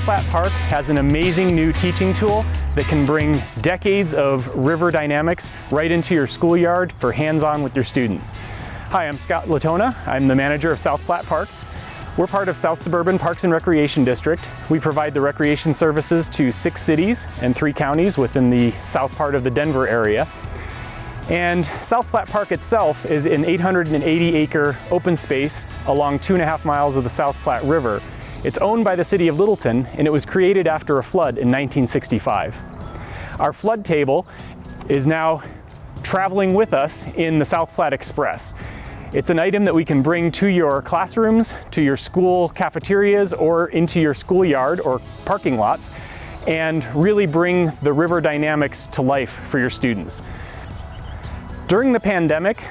Platte Park has an amazing new teaching tool that can bring decades of river dynamics right into your schoolyard for hands-on with your students. Hi, I'm Scott Latona. I'm the manager of South Platte Park. We're part of South Suburban Parks and Recreation District. We provide the recreation services to 6 cities and 3 counties within the south part of the Denver area. And South Platte Park itself is an 880-acre open space along 2.5 miles of the South Platte River. It's owned by the city of Littleton, and it was created after a flood in 1965. Our flood table is now traveling with us in the South Platte Express. It's an item that we can bring to your classrooms, to your school cafeterias, or into your schoolyard or parking lots, and really bring the river dynamics to life for your students. During the pandemic,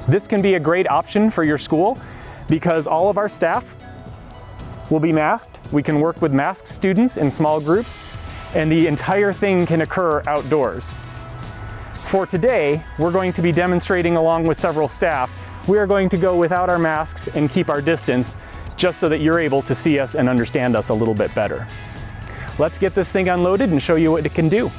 this can be a great option for your school because all of our staff will be masked. We can work with masked students in small groups, and the entire thing can occur outdoors. For today, we're going to be demonstrating along with several staff. We are going to go without our masks and keep our distance just so that you're able to see us and understand us a little bit better. Let's get this thing unloaded and show you what it can do.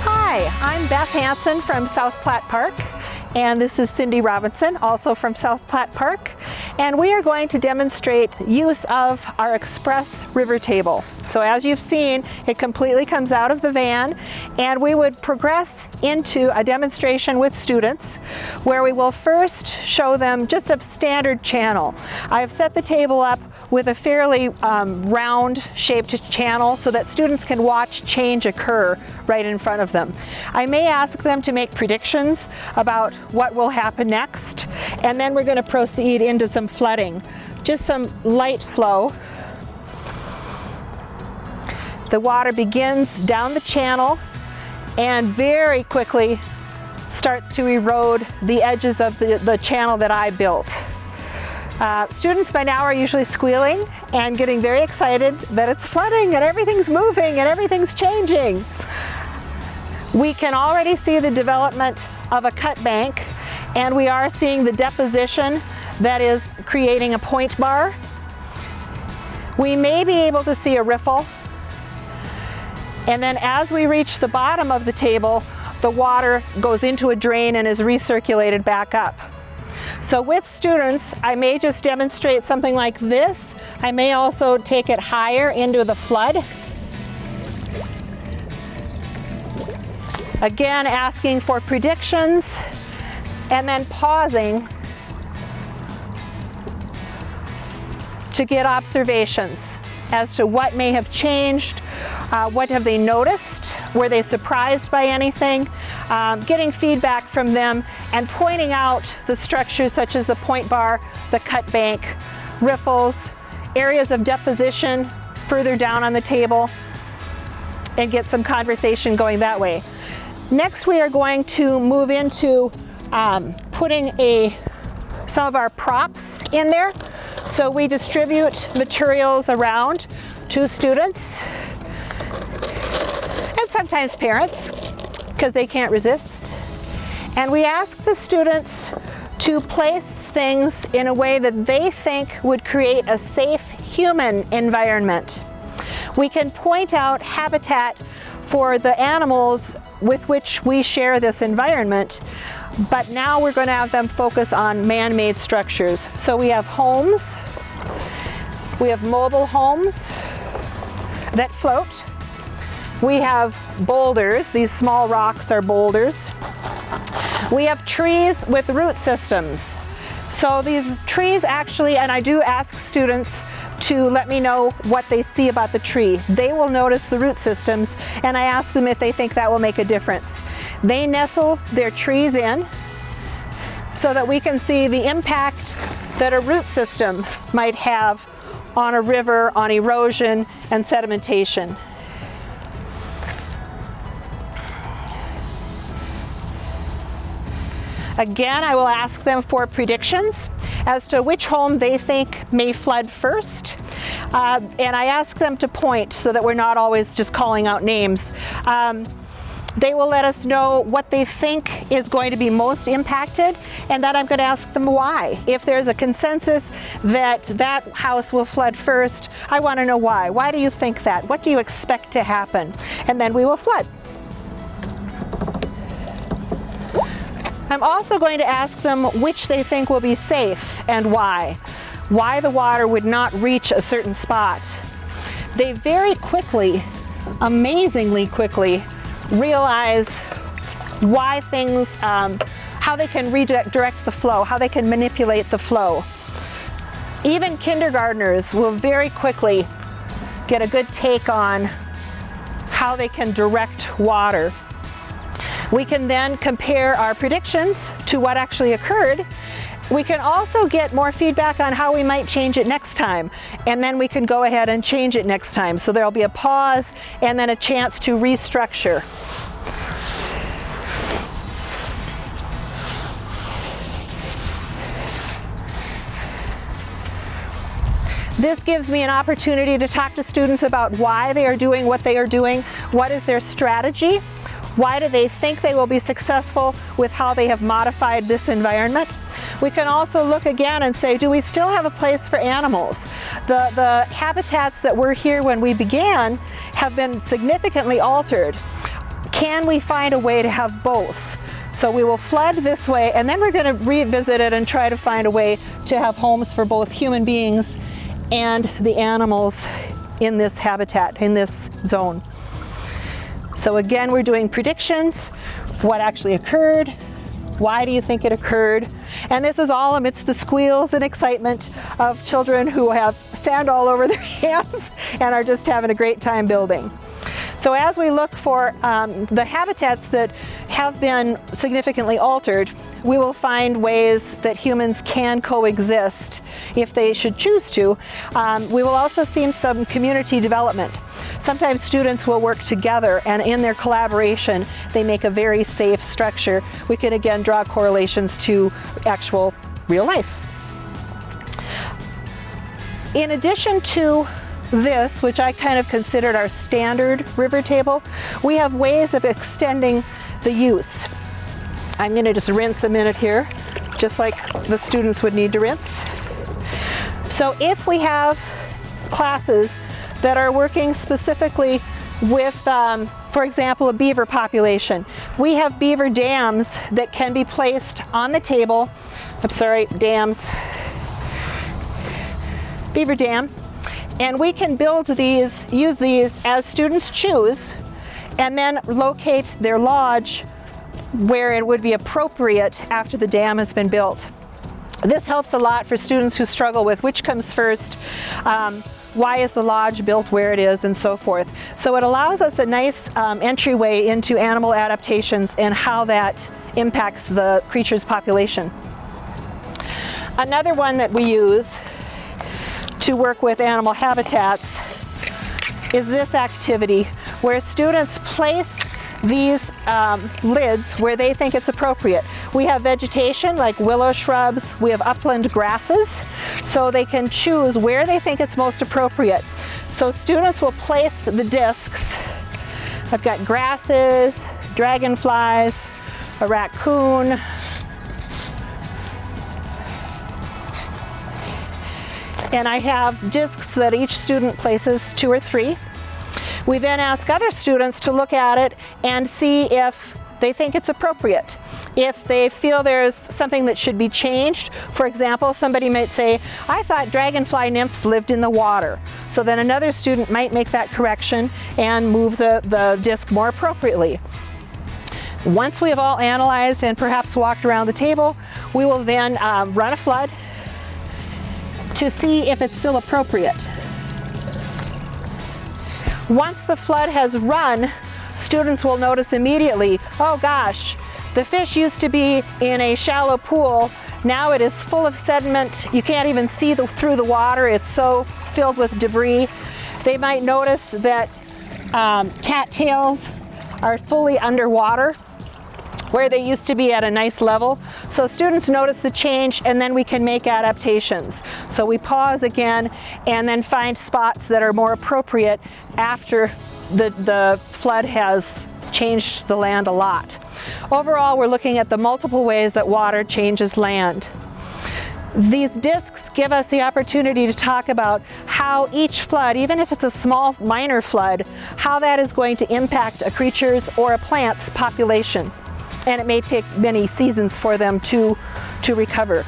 Hi, I'm Beth Hansen from South Platte Park, and this is Cindy Robinson, also from South Platte Park, and we are going to demonstrate use of our Express River Table. So as you've seen, it completely comes out of the van, and we would progress into a demonstration with students where we will first show them just a standard channel. I've set the table up with a fairly round shaped channel so that students can watch change occur right in front of them. I may ask them to make predictions about what will happen next, and then we're going to proceed into some flooding. Just some light flow. The water begins down the channel and very quickly starts to erode the edges of the channel that I built. Students by now are usually squealing and getting very excited that it's flooding and everything's moving and everything's changing. We can already see the development of a cut bank, and we are seeing the deposition that is creating a point bar. We may be able to see a riffle, and then as we reach the bottom of the table, the water goes into a drain and is recirculated back up. So with students, I may just demonstrate something like this. I may also take it higher into the flood. Again, asking for predictions and then pausing to get observations as to what may have changed, what have they noticed, were they surprised by anything, getting feedback from them and pointing out the structures such as the point bar, the cut bank, riffles, areas of deposition further down on the table, and get some conversation going that way. Next, we are going to move into putting some of our props in there. So we distribute materials around to students and sometimes parents because they can't resist. And we ask the students to place things in a way that they think would create a safe human environment. We can point out habitat for the animals with which we share this environment, but now we're going to have them focus on man-made structures. So we have homes, we have mobile homes that float, we have boulders, these small rocks are boulders, we have trees with root systems. So these trees actually, and I do ask students to let me know what they see about the tree. They will notice the root systems, and I ask them if they think that will make a difference. They nestle their trees in so that we can see the impact that a root system might have on a river, on erosion and sedimentation. Again, I will ask them for predictions as to which home they think may flood first. And I ask them to point so that we're not always just calling out names. They will let us know what they think is going to be most impacted, and then I'm going to ask them why. If there's a consensus that that house will flood first, I want to know why. Why do you think that? What do you expect to happen? And then we will flood. I'm also going to ask them which they think will be safe and why. Why the water would not reach a certain spot. They very quickly, amazingly quickly, realize why things, how they can redirect the flow, how they can manipulate the flow. Even kindergartners will very quickly get a good take on how they can direct water. We can then compare our predictions to what actually occurred. We can also get more feedback on how we might change it next time, and then we can go ahead and change it next time. So there'll be a pause and then a chance to restructure. This gives me an opportunity to talk to students about why they are doing what they are doing, what is their strategy, why do they think they will be successful with how they have modified this environment. We can also look again and say, do we still have a place for animals? The habitats that were here when we began have been significantly altered. Can we find a way to have both? So we will flood this way, and then we're going to revisit it and try to find a way to have homes for both human beings and the animals in this habitat, in this zone. So again, we're doing predictions, what actually occurred, why do you think it occurred, and this is all amidst the squeals and excitement of children who have sand all over their hands and are just having a great time building. So as we look for the habitats that have been significantly altered, we will find ways that humans can coexist if they should choose to. We will also see some community development. Sometimes students will work together, and in their collaboration they make a very safe structure. We can again draw correlations to actual real life. In addition to this, which I kind of considered our standard river table, we have ways of extending the use. I'm going to just rinse a minute here, just like the students would need to rinse. So if we have classes that are working specifically with, for example, a beaver population, we have beaver dams that can be placed on the table. I'm sorry, dams. Beaver dam. And we can build these, use these as students choose, and then locate their lodge where it would be appropriate after the dam has been built. This helps a lot for students who struggle with which comes first, why is the lodge built where it is, and so forth. So it allows us a nice entryway into animal adaptations and how that impacts the creature's population. Another one that we use to work with animal habitats is this activity where students place these lids where they think it's appropriate. We have vegetation like willow shrubs, we have upland grasses, so they can choose where they think it's most appropriate. So students will place the discs. I've got grasses, dragonflies, a raccoon, and I have discs that each student places 2 or 3. We then ask other students to look at it and see if they think it's appropriate. If they feel there's something that should be changed, for example, somebody might say, I thought dragonfly nymphs lived in the water. So then another student might make that correction and move the disc more appropriately. Once we have all analyzed and perhaps walked around the table, we will then run a flood to see if it's still appropriate. Once the flood has run, students will notice immediately, oh gosh, the fish used to be in a shallow pool, now it is full of sediment, you can't even see through the water, it's so filled with debris. They might notice that cattails are fully underwater, where they used to be at a nice level. So students notice the change, and then we can make adaptations. So we pause again and then find spots that are more appropriate after the flood has changed the land a lot. Overall, we're looking at the multiple ways that water changes land. These discs give us the opportunity to talk about how each flood, even if it's a small minor flood, how that is going to impact a creature's or a plant's population. And it may take many seasons for them to recover.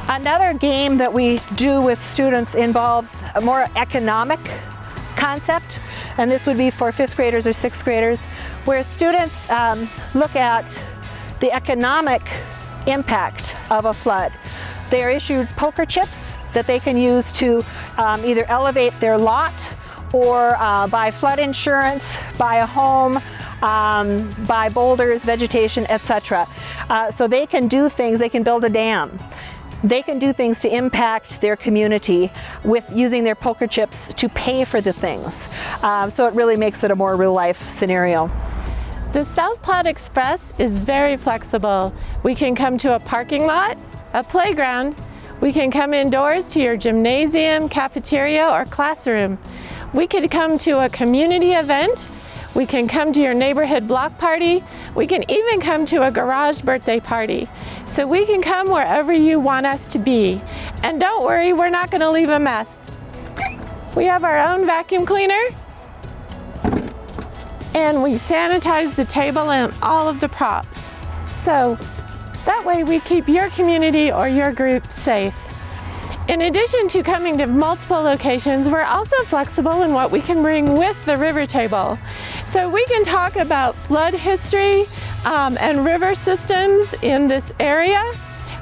Another game that we do with students involves a more economic concept, and this would be for 5th graders or 6th graders, where students look at the economic impact of a flood. They are issued poker chips that they can use to either elevate their lot or buy flood insurance, buy a home, buy boulders, vegetation, etc. So they can do things, they can build a dam. They can do things to impact their community with using their poker chips to pay for the things. So it really makes it a more real life scenario. The South Platte Express is very flexible. We can come to a parking lot, a playground. We can come indoors to your gymnasium, cafeteria, or classroom. We could come to a community event. We can come to your neighborhood block party. We can even come to a garage birthday party. So we can come wherever you want us to be. And don't worry, we're not going to leave a mess. We have our own vacuum cleaner. And we sanitize the table and all of the props. So that way we keep your community or your group safe. In addition to coming to multiple locations, we're also flexible in what we can bring with the river table. So we can talk about flood history and river systems in this area.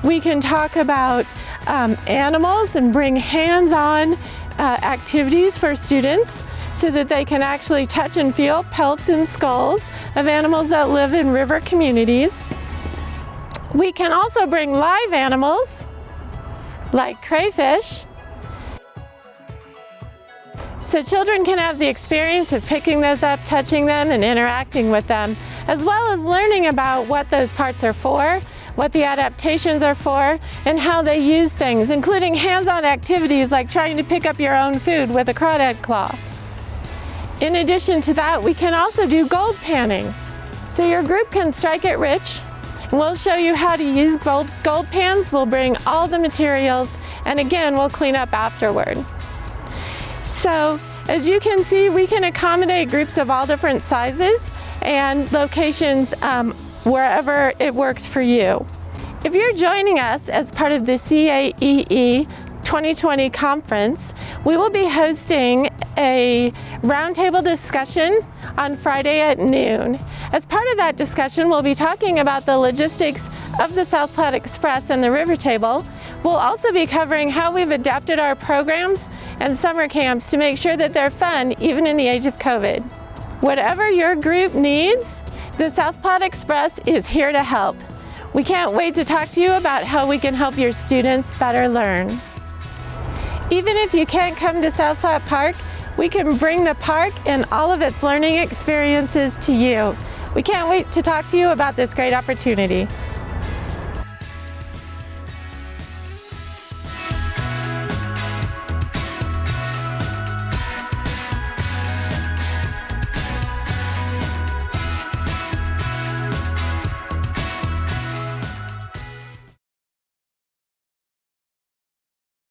We can talk about animals and bring hands-on activities for students so that they can actually touch and feel pelts and skulls of animals that live in river communities. We can also bring live animals like crayfish, so children can have the experience of picking those up, touching them, and interacting with them, as well as learning about what those parts are for, what the adaptations are for, and how they use things, including hands-on activities like trying to pick up your own food with a crawdad claw. In addition to that, we can also do gold panning. So your group can strike it rich. We'll show you how to use gold pans. We'll bring all the materials, and again, we'll clean up afterward. So as you can see, we can accommodate groups of all different sizes and locations wherever it works for you. If you're joining us as part of the CAEE 2020 conference, we will be hosting a roundtable discussion on Friday at noon. As part of that discussion, we'll be talking about the logistics of the South Platte Express and the river table. We'll also be covering how we've adapted our programs and summer camps to make sure that they're fun even in the age of COVID. Whatever your group needs, the South Platte Express is here to help. We can't wait to talk to you about how we can help your students better learn. Even if you can't come to South Platte Park, we can bring the park and all of its learning experiences to you. We can't wait to talk to you about this great opportunity.